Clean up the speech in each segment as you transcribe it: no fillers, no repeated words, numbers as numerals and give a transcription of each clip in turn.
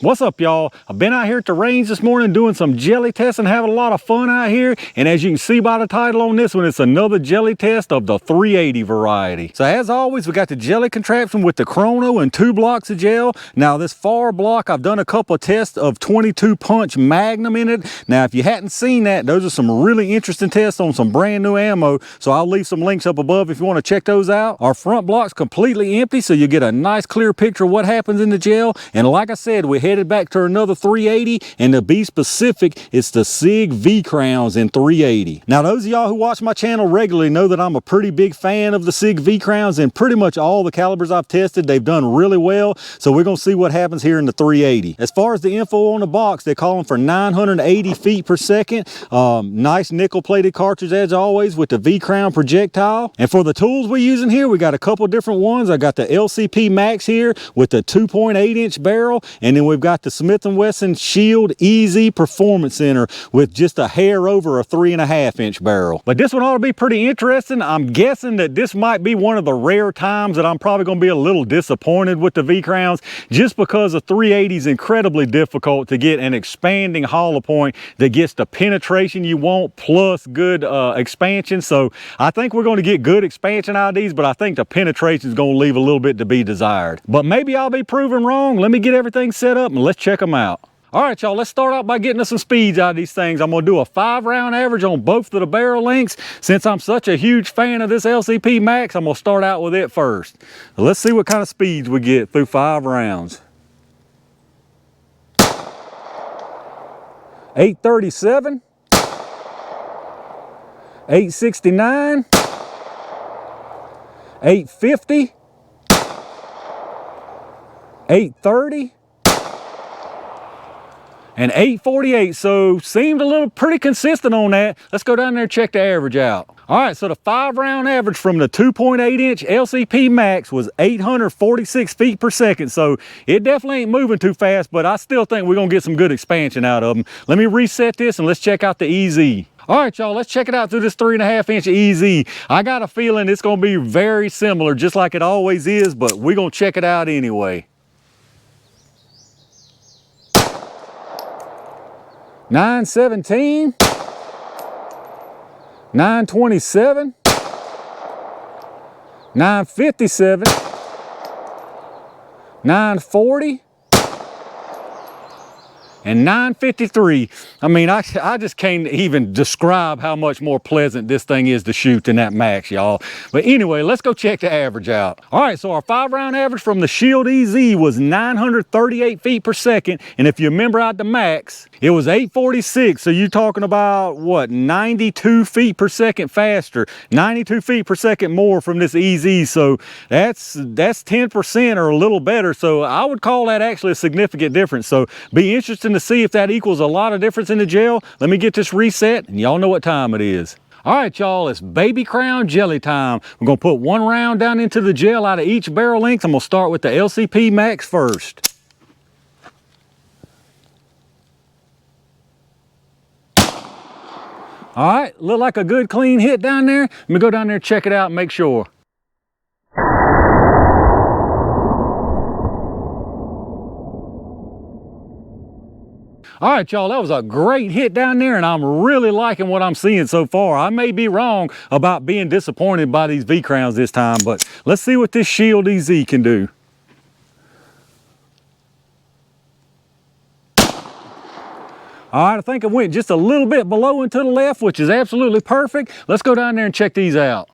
What's up, y'all? I've been out here at the range this morning doing some jelly testing, having a lot of fun out here. And as you can see by the title on this one, it's another jelly test of the 380 variety. So as always, we got the jelly contraption with the chrono and 2 blocks of gel. Now this far block, I've done a couple of tests of 22 punch magnum in it. Now if you hadn't seen that, those are some really interesting tests on some brand new ammo. So I'll leave some links up above if you want to check those out. Our front block's completely empty, so you get a nice clear picture of what happens in the gel. And like I said, we headed back to another 380, and to be specific, it's the Sig V-Crowns in 380. Now those of y'all who watch my channel regularly know that I'm a pretty big fan of the Sig V-Crowns, and pretty much all the calibers I've tested, they've done really well. So we're gonna see what happens here in the 380. As far as the info on the box, they're calling for 980 feet per second. Nice nickel plated cartridge as always with the V-Crown projectile. And for the tools we're using here, we got a couple different ones. I got the LCP Max here with the 2.8 inch barrel, and then we've got the Smith & Wesson Shield EZ Performance Center with just a hair over a 3.5 inch barrel. But this one ought to be pretty interesting. I'm guessing that this might be one of the rare times that I'm probably going to be a little disappointed with the V-Crowns, just because the 380 is incredibly difficult to get an expanding hollow point that gets the penetration you want plus good expansion. So I think we're going to get good expansion out of these, but I think the penetration is going to leave a little bit to be desired. But maybe I'll be proven wrong. Let me get everything set up and let's check them out. All right, y'all, let's start out by getting us some speeds out of these things. I'm gonna do a 5-round average on both of the barrel lengths. Since I'm such a huge fan of this LCP Max, I'm gonna start out with it first. So let's see what kind of speeds we get through 5 rounds. 837, 869, 850, 830, and 848, so seemed a little pretty consistent on that. Let's go down there and check the average out. All right, so the 5-round average from the 2.8 inch LCP Max was 846 feet per second. So it definitely ain't moving too fast, but I still think we're gonna get some good expansion out of them. Let me reset this and let's check out the EZ. All right, y'all, let's check it out through this 3.5 inch EZ. I got a feeling it's gonna be very similar, just like it always is, but we're gonna check it out anyway. 917, 927, 957, 940, and 953. I mean, I just can't even describe how much more pleasant this thing is to shoot than that Max, y'all. But anyway, let's go check the average out. All right, so our 5-round average from the Shield EZ was 938 feet per second. And if you remember out the Max, it was 846. So you're talking about, what, 92 feet per second faster, 92 feet per second more from this EZ. So that's 10% or a little better. So I would call that actually a significant difference. So be interesting to see if that equals a lot of difference in the gel. Let me get this reset and y'all know what time it is. All right, y'all, it's baby crown jelly time. We're gonna put 1 round down into the gel out of each barrel length. I'm gonna start with the LCP Max first. All right, look like a good clean hit down there. Let me go down there and check it out and make sure. All right, y'all, that was a great hit down there, and I'm really liking what I'm seeing so far. I may be wrong about being disappointed by these V-Crowns this time, but let's see what this Shield EZ can do. All right, I think it went just a little bit below and to the left, which is absolutely perfect. Let's go down there and check these out.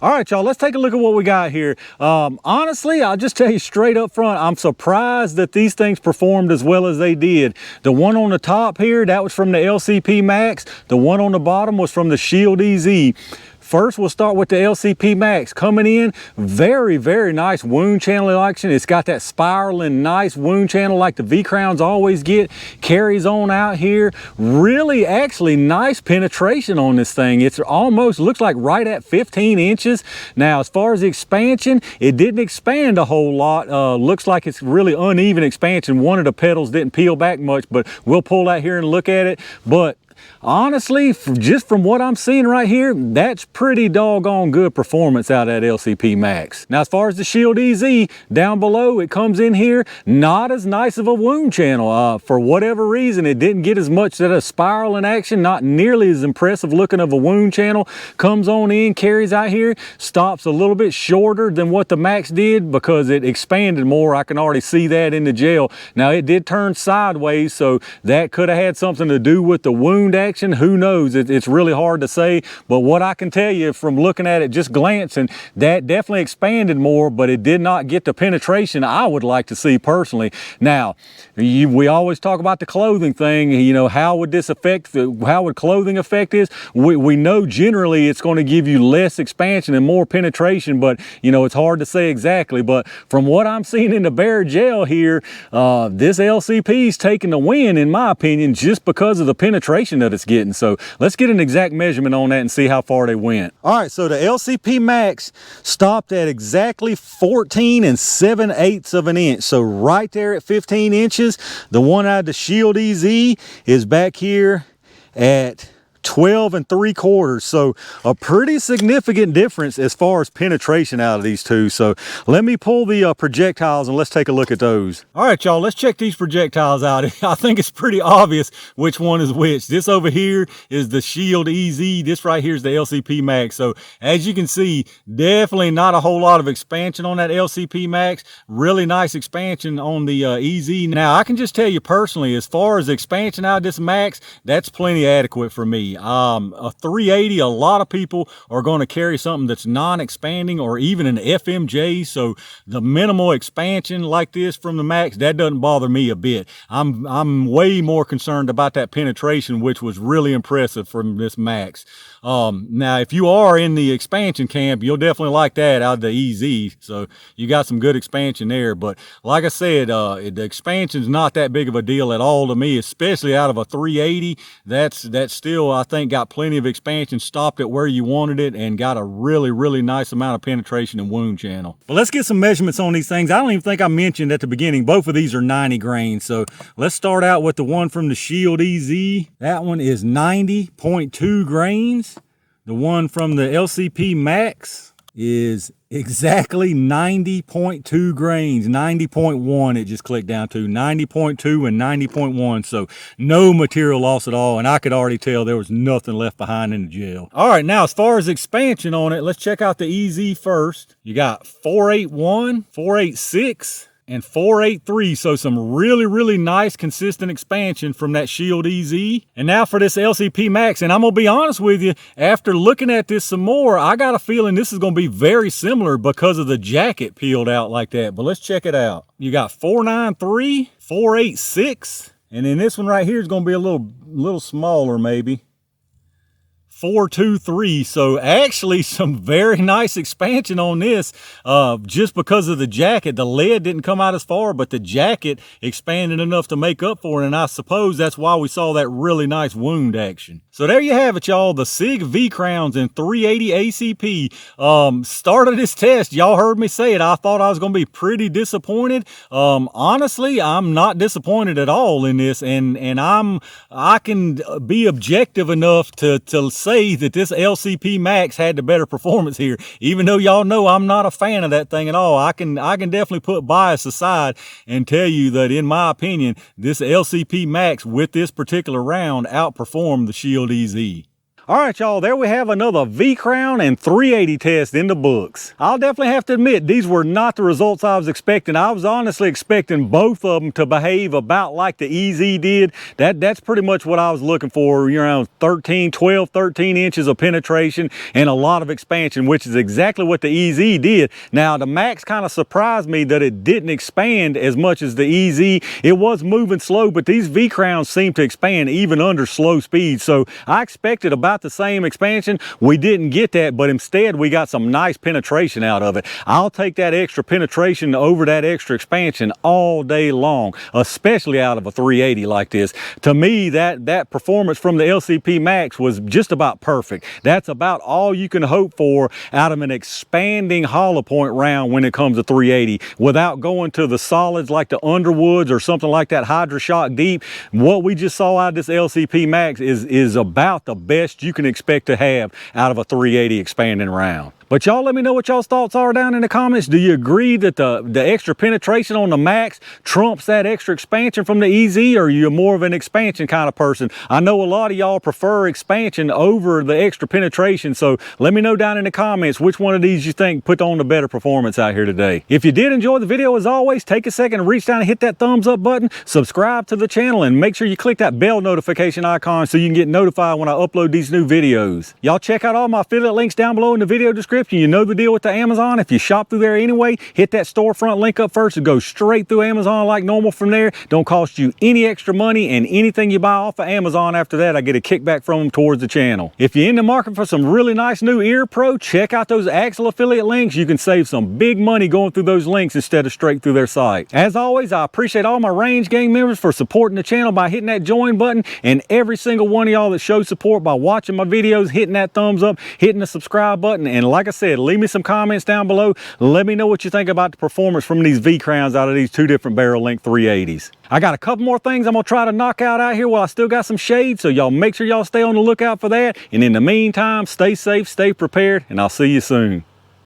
All right, y'all, let's take a look at what we got here. Honestly, I'll just tell you straight up front, I'm surprised that these things performed as well as they did. The one on the top here, that was from the LCP Max. The one on the bottom was from the Shield EZ. First, we'll start with the LCP Max. Coming in, very, very nice wound channel action. It's got that spiraling, nice wound channel like the V-Crowns always get. Carries on out here. Really, actually, nice penetration on this thing. It's almost, looks like right at 15 inches. Now, as far as the expansion, it didn't expand a whole lot. Looks like it's really uneven expansion. One of the petals didn't peel back much, but we'll pull that here and look at it. But honestly, just from what I'm seeing right here, that's pretty doggone good performance out of that LCP Max. Now, as far as the Shield EZ, down below, it comes in here, not as nice of a wound channel. For whatever reason, it didn't get as much of a spiral in action, not nearly as impressive looking of a wound channel. Comes on in, carries out here, stops a little bit shorter than what the Max did because it expanded more. I can already see that in the gel. Now, it did turn sideways, so that could have had something to do with the wound action. Who knows? It's really hard to say, but what I can tell you from looking at it, just glancing, that definitely expanded more, but it did not get the penetration I would like to see personally. Now, we always talk about the clothing thing. You know, how would this affect, how would clothing affect this? We know generally it's going to give you less expansion and more penetration, but you know, it's hard to say exactly. But from what I'm seeing in the bare gel here, this LCP is taking the win in my opinion, just because of the penetration that it's getting. So let's get an exact measurement on that and see how far they went. All right, so the LCP Max stopped at exactly 14 7/8 of an inch. So right there at 15 inches. The one out of the Shield EZ is back here at 12 3/4. So a pretty significant difference as far as penetration out of these two. So let me pull the projectiles and let's take a look at those. All right, y'all, let's check these projectiles out. I think it's pretty obvious which one is which. This over here is the Shield EZ. This right here is the LCP Max. So as you can see, definitely not a whole lot of expansion on that LCP Max. Really nice expansion on the EZ. Now, I can just tell you personally, as far as expansion out of this Max, that's plenty adequate for me. A 380, a lot of people are going to carry something that's non-expanding or even an FMJ. So the minimal expansion like this from the Max, that doesn't bother me a bit. I'm way more concerned about that penetration, which was really impressive from this Max. Now, if you are in the expansion camp, you'll definitely like that out of the EZ. So you got some good expansion there. But like I said, the expansion's not that big of a deal at all to me, especially out of a 380. That's still, I think, got plenty of expansion, stopped it where you wanted it, and got a really, really nice amount of penetration and wound channel. But let's get some measurements on these things. I don't even think I mentioned at the beginning, both of these are 90 grains. So let's start out with the one from the Shield EZ. That one is 90.2 grains. The one from the LCP Max is exactly 90.2 grains, 90.1 it just clicked down to, 90.2 and 90.1. So no material loss at all, and I could already tell there was nothing left behind in the gel. All right, now as far as expansion on it, let's check out the EZ first. You got 481, 486, and 483. So some really, really nice consistent expansion from that Shield EZ. And now for this LCP Max, and I'm gonna be honest with you, after looking at this some more, I got a feeling this is gonna be very similar because of the jacket peeled out like that. But let's check it out. You got 493, 486, and then this one right here is gonna be a little smaller maybe. 423. So actually some very nice expansion on this, just because of the jacket. The lead didn't come out as far, but the jacket expanded enough to make up for it, and I suppose that's why we saw that really nice wound action. So there you have it, y'all. The Sig V-Crowns in 380 ACP. Started this test, y'all heard me say it, I thought I was going to be pretty disappointed. Honestly, I'm not disappointed at all in this, and I can be objective enough to say that this LCP Max had the better performance here. Even though y'all know I'm not a fan of that thing at all, I can definitely put bias aside and tell you that in my opinion, this LCP Max with this particular round outperformed the Shield EZ. All right, y'all, there we have another V-Crown and 380 test in the books. I'll definitely have to admit, these were not the results I was expecting. I was honestly expecting both of them to behave about like the EZ did. That's pretty much what I was looking for, around 12, 13 inches of penetration and a lot of expansion, which is exactly what the EZ did. Now, the Max kind of surprised me that it didn't expand as much as the EZ. It was moving slow, but these V-Crowns seem to expand even under slow speed. So I expected about about the same expansion. We didn't get that, but instead we got some nice penetration out of it. I'll take that extra penetration over that extra expansion all day long, especially out of a 380 like this. To me, that performance from the LCP Max was just about perfect. That's about all you can hope for out of an expanding hollow point round when it comes to 380, without going to the solids like the Underwoods or something like that Hydra Shock Deep. What we just saw out of this LCP Max is about the best you can expect to have out of a 380 expanding round. But y'all let me know what y'all's thoughts are down in the comments. Do you agree that the extra penetration on the Max trumps that extra expansion from the EZ, or are you more of an expansion kind of person? I know a lot of y'all prefer expansion over the extra penetration, so let me know down in the comments which one of these you think put on the better performance out here today. If you did enjoy the video, as always, take a second and reach down and hit that thumbs up button, subscribe to the channel, and make sure you click that bell notification icon so you can get notified when I upload these new videos. Y'all check out all my affiliate links down below in the video description. You know the deal with the Amazon. If you shop through there anyway, hit that storefront link up first and go straight through Amazon like normal from there. Don't cost you any extra money, and anything you buy off of Amazon after that, I get a kickback from them towards the channel. If you're in the market for some really nice new ear pro, check out those Axle affiliate links. You can save some big money going through those links instead of straight through their site. As always, I appreciate all my Range Gang members for supporting the channel by hitting that join button, and every single one of y'all that shows support by watching my videos, hitting that thumbs up, hitting the subscribe button. And like I said, leave me some comments down below. Let me know what you think about the performance from these V-Crowns out of these two different barrel length 380s. I got a couple more things I'm gonna try to knock out here while I still got some shade, so y'all make sure y'all stay on the lookout for that. And in the meantime, stay safe, stay prepared, and I'll see you soon.